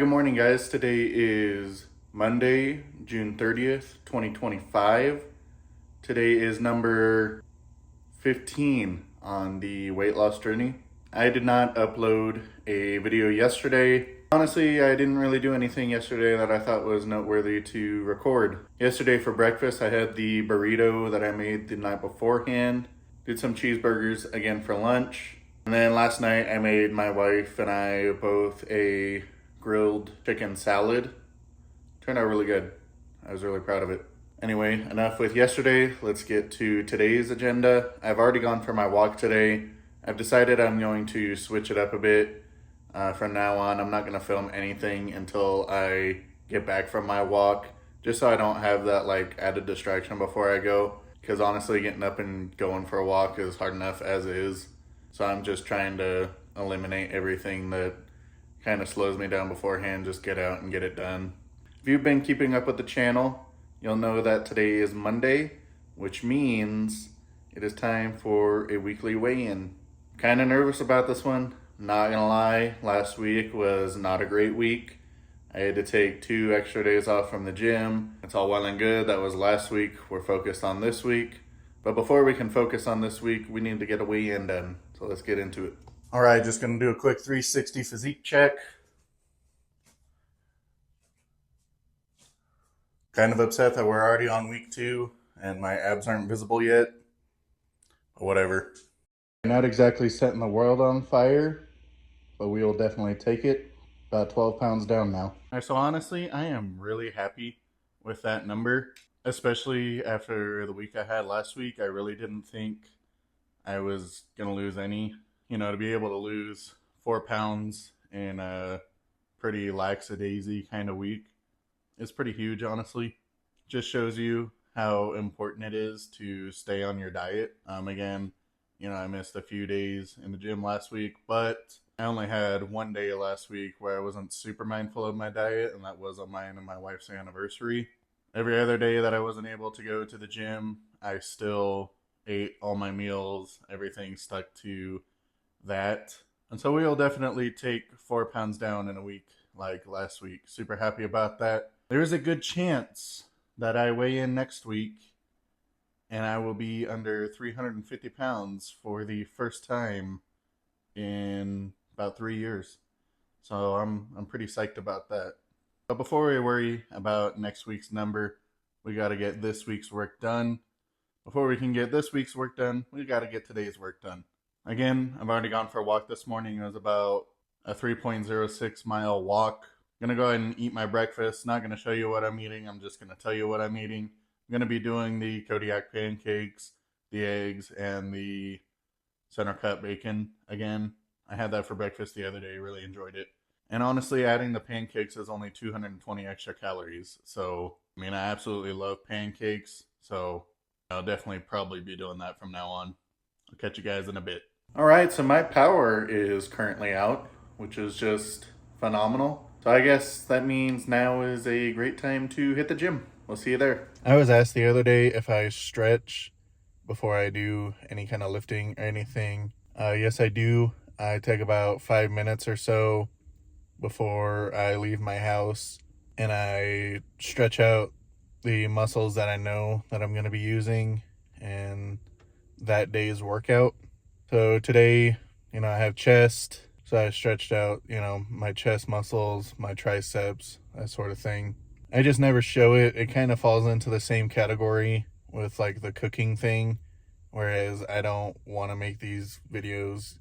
Good morning, guys. Today is Monday, June 30th, 2025. Today is number 15 on the weight loss journey. I did not upload a video yesterday. Honestly, I didn't really do anything yesterday that I thought was noteworthy to record. Yesterday for breakfast, I had the burrito that I made the night beforehand. Did some cheeseburgers again for lunch. And then last night, I made my wife and I both a grilled chicken salad. Turned out really good. I was really proud of it. Anyway, enough with yesterday. Let's get to today's agenda. I've already gone for my walk today. I've decided I'm going to switch it up a bit. From now on, I'm not going to film anything until I get back from my walk, just so I don't have that like added distraction before I go. Because honestly, getting up and going for a walk is hard enough as is. So I'm just trying to eliminate everything that kind of slows me down beforehand, just get out and get it done. If you've been keeping up with the channel, you'll know that today is Monday, which means it is time for a weekly weigh-in. Kind of nervous about this one, not gonna lie. Last week was not a great week. I had to take 2 extra days off from the gym. It's all well and good. That was last week. We're focused on this week. But before we can focus on this week, we need to get a weigh-in done. So let's get into it. All right, just gonna do a quick 360 physique check. Kind of upset that we're already on week 2 and my abs aren't visible yet. But whatever. Not exactly setting the world on fire, but we will definitely take it. About 12 pounds down now. All right, so honestly, I am really happy with that number, especially after the week I had last week. I really didn't think I was gonna lose any. To be able to lose 4 pounds in a pretty lackadaisy kind of week is pretty huge, honestly. Just shows you how important it is to stay on your diet. Again, I missed a few days in the gym last week, but I only had 1 day last week where I wasn't super mindful of my diet, and that was on mine and my wife's anniversary. Every other day that I wasn't able to go to the gym, I still ate all my meals. Everything stuck to that. And so we'll definitely take 4 pounds down in a week like last week. Super happy about that. There's a good chance that I weigh in next week and I will be under 350 pounds for the first time in about 3 years. So I'm pretty psyched about that. But before we worry about next week's number, we got to get this week's work done. Before we can get this week's work done, we got to get today's work done. Again, I've already gone for a walk this morning. It was about a 3.06 mile walk. I'm going to go ahead and eat my breakfast. Not going to show you what I'm eating. I'm just going to tell you what I'm eating. I'm going to be doing the Kodiak pancakes, the eggs, and the center cut bacon again. I had that for breakfast the other day. Really enjoyed it. And honestly, adding the pancakes is only 220 extra calories. So, I absolutely love pancakes. So, I'll definitely probably be doing that from now on. I'll catch you guys in a bit. All right, so my power is currently out, which is just phenomenal. So I guess that means now is a great time to hit the gym. We'll see you there. I was asked the other day if I stretch before I do any kind of lifting or anything. Yes, I do. I take about 5 minutes or so before I leave my house, and I stretch out the muscles that I know that I'm going to be using and that day's workout. So today, I have chest. So I stretched out, my chest muscles, my triceps, that sort of thing. I just never show it. It kind of falls into the same category with like the cooking thing. Whereas I don't want to make these videos,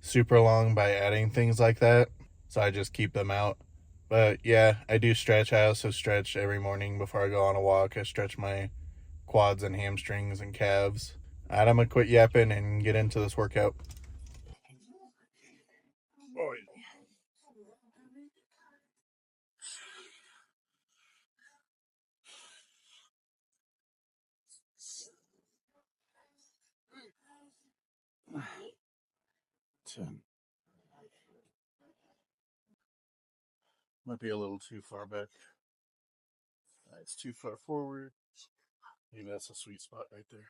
super long by adding things like that. So I just keep them out. But yeah, I do stretch. I also stretch every morning before I go on a walk. I stretch my quads and hamstrings and calves. All right, I'm gonna quit yapping and get into this workout. Boy. Might be a little too far back. It's too far forward. Maybe that's a sweet spot right there.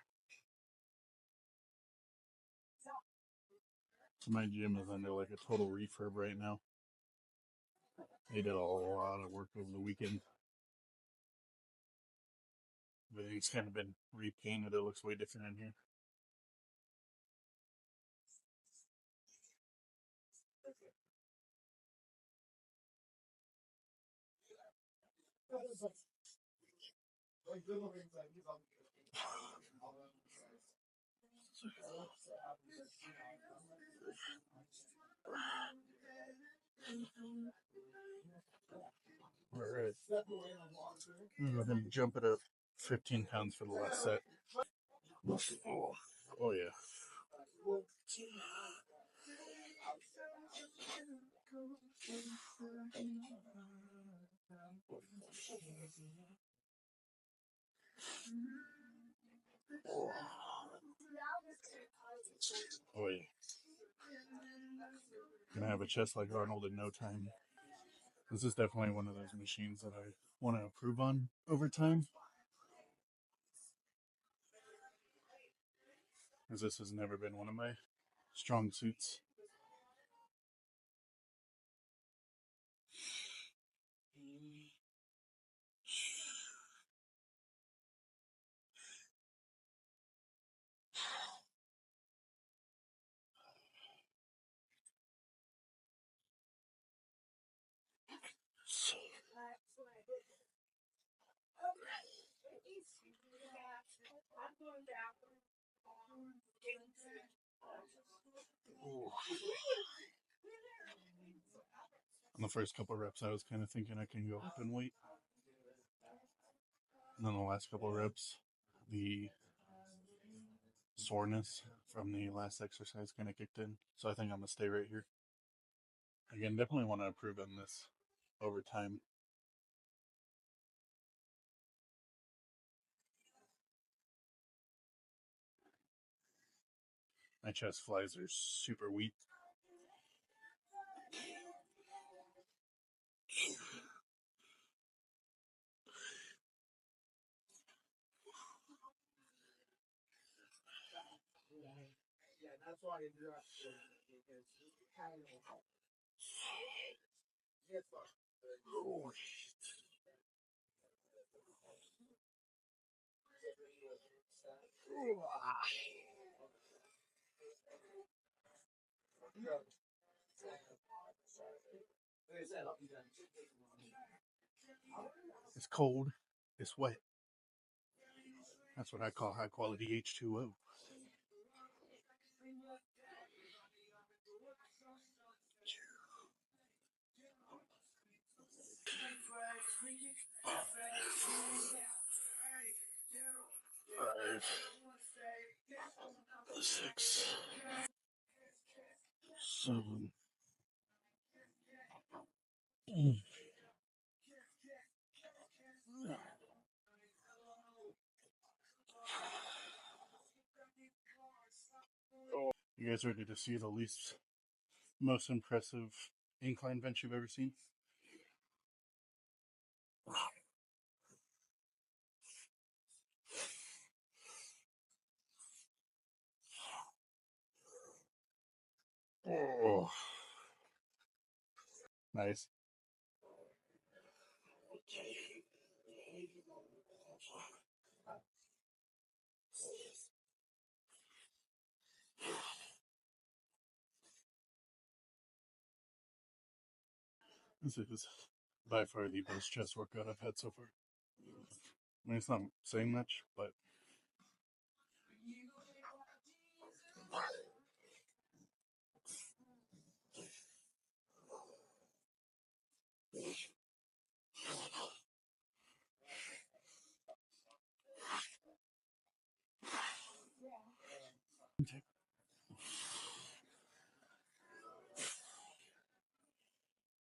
So my gym is under like a total refurb right now. They did a lot of work over the weekend. Everything's kind of been repainted. It looks way different in here. All right. Go ahead and jump it up 15 pounds for the last set. Oh yeah. Oh yeah. Gonna have a chest like Arnold in no time. This is definitely one of those machines that I want to improve on over time. As this has never been one of my strong suits. On the first couple reps, I was kind of thinking I can go up in weight. And then the last couple reps, the soreness from the last exercise kind of kicked in. So I think I'm going to stay right here. Again, definitely want to improve on this over time. My chest flies are super weak. It's cold. It's wet. That's what I call high quality H2O. Five, 6, 7. You guys ready to see the least most impressive incline bench you've ever seen? Oh, nice. This is by far the best chest workout I've had so far. I mean, it's not saying much, but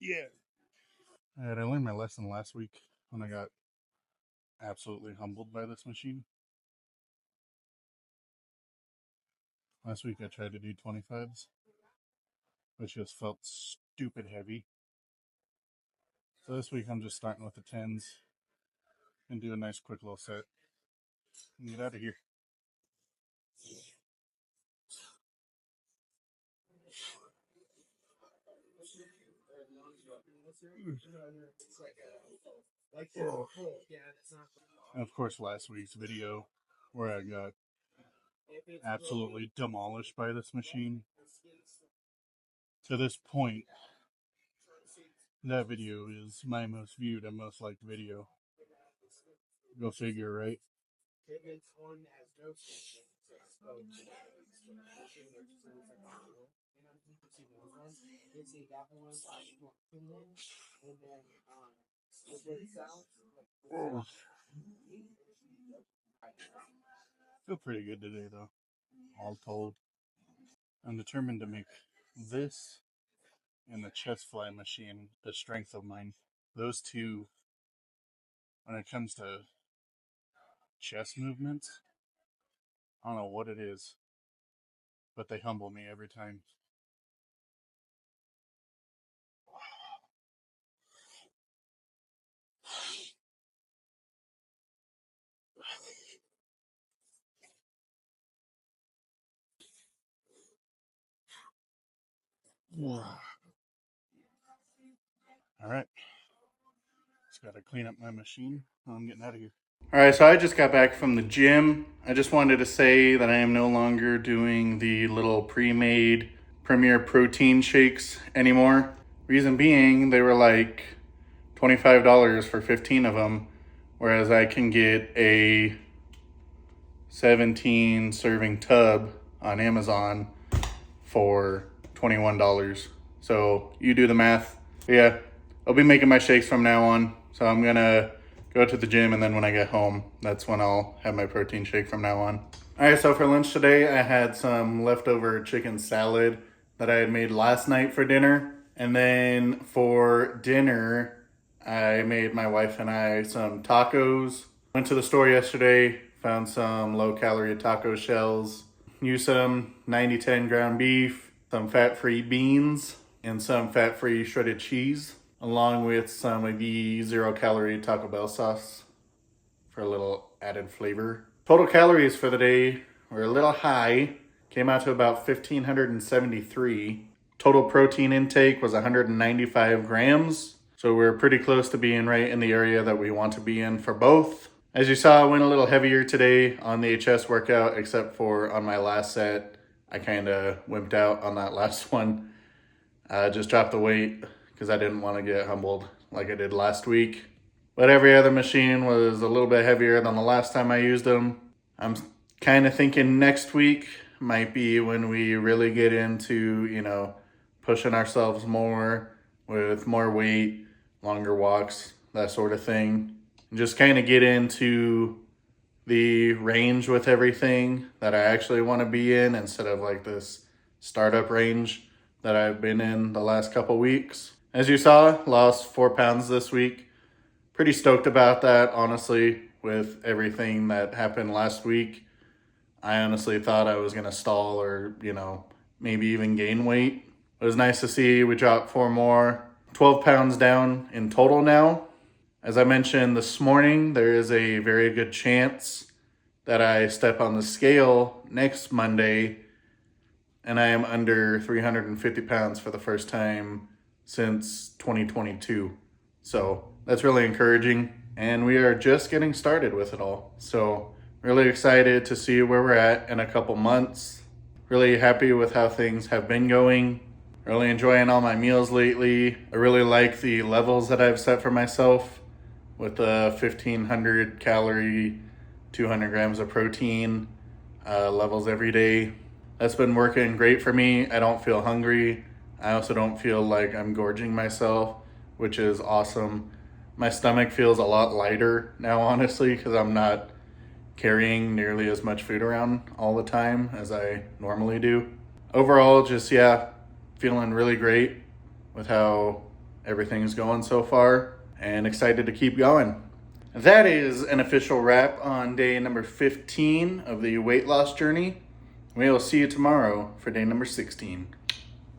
yeah. And I learned my lesson last week when I got absolutely humbled by this machine. Last week I tried to do 25s, which just felt stupid heavy. So this week I'm just starting with the 10s and do a nice quick little set and get out of here. And of course, last week's video where I got absolutely demolished by this machine. To this point, that video is my most viewed and most liked video. Go figure, right? Oh, feel pretty good today, though, all told. I'm determined to make this and the chest fly machine the strength of mine. Those two, when it comes to chest movements, I don't know what it is, but they humble me every time. All right. Just got to clean up my machine. I'm getting out of here. All right, so I just got back from the gym. I just wanted to say that I am no longer doing the little pre-made Premier protein shakes anymore. Reason being, they were like $25 for 15 of them, whereas I can get a 17 serving tub on Amazon for $21. So you do the math. But yeah, I'll be making my shakes from now on. So I'm gonna go to the gym, and then when I get home, that's when I'll have my protein shake from now on. All right, so for lunch today, I had some leftover chicken salad that I had made last night for dinner. And then for dinner, I made my wife and I some tacos. Went to the store yesterday, found some low-calorie taco shells, used some 90-10 ground beef, some fat-free beans, and some fat-free shredded cheese, along with some of the zero-calorie Taco Bell sauce for a little added flavor. Total calories for the day were a little high, came out to about 1,573. Total protein intake was 195 grams. So we're pretty close to being right in the area that we want to be in for both. As you saw, I went a little heavier today on the HS workout, except for on my last set. I kind of wimped out on that last one. Just dropped the weight because I didn't want to get humbled like I did last week. But every other machine was a little bit heavier than the last time I used them. I'm kind of thinking next week might be when we really get into, pushing ourselves more with more weight, longer walks, that sort of thing. And just kind of get into the range with everything that I actually want to be in instead of like this startup range that I've been in the last couple weeks. As you saw, lost 4 pounds this week. Pretty stoked about that, honestly, with everything that happened last week. I honestly thought I was going to stall or, maybe even gain weight. It was nice to see we dropped 4 more. 12 pounds down in total now. As I mentioned this morning, there is a very good chance that I step on the scale next Monday and I am under 350 pounds for the first time since 2022. So that's really encouraging, and we are just getting started with it all. So really excited to see where we're at in a couple months. Really happy with how things have been going. Really enjoying all my meals lately. I really like the levels that I've set for myself with the 1,500 calorie, 200 grams of protein levels every day. That's been working great for me. I don't feel hungry. I also don't feel like I'm gorging myself, which is awesome. My stomach feels a lot lighter now, honestly, because I'm not carrying nearly as much food around all the time as I normally do. Overall, just, feeling really great with how everything's going so far and excited to keep going. That is an official wrap on day number 15 of the weight loss journey. We will see you tomorrow for day number 16.